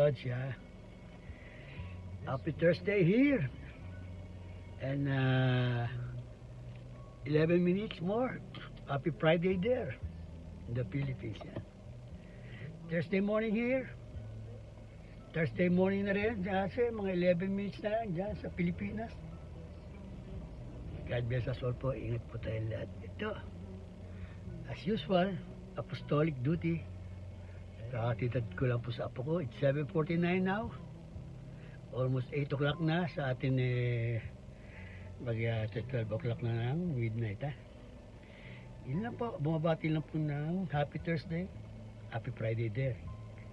Lods, yeah. Happy Thursday here. And 11 minutes more. Happy Friday there in the Philippines, yeah. Thursday morning here. Thursday morning na rin. Kasi mga 11 minutes na lang dyan sa Pilipinas. God bless us all po. Ingat po tayong lahat. Ito, as usual, apostolic duty. Kakatitad ko lang po sa apo ko. It's 7:49 now. Almost 8 o'clock na sa atin mag 12 o'clock na ng midnight ha. Yun lang po. Bumabati lang po ng Happy Thursday. Happy Friday there.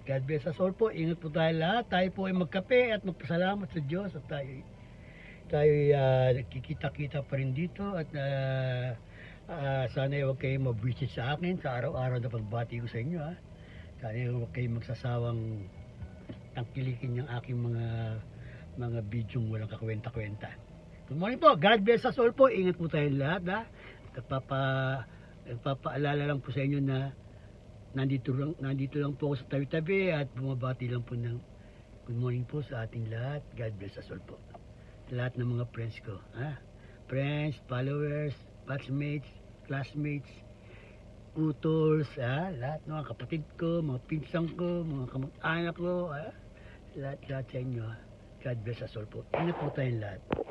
God bless us all po. Ingat po tayo lahat. Tayo po ay magkape at magpasalamat sa Diyos at tayo nagkikita-kita pa rin dito at sana huwag kayong mabwisit sa akin sa araw-araw na pagbati ko sa inyo ha. Sana huwag kayong magsasawang tangkilikin yung aking mga bidyong walang kakwenta-kwenta. Good morning po. God bless us all po. Ingat po tayong lahat ha. Nagpapaalala lang po sa inyo na nandito lang po ako sa tabi-tabi at bumabati lang po ng good morning po sa ating lahat. God bless us all po. Lahat ng mga friends ko. Ha? Friends, followers, batchmates, classmates, utols, ha? Lahat ng mga kapatid ko, mga pinsang ko, mga kamag-anak ko, ha? Lahat sa inyo. Ha? God bless us all po. Ingat po tayong lahat.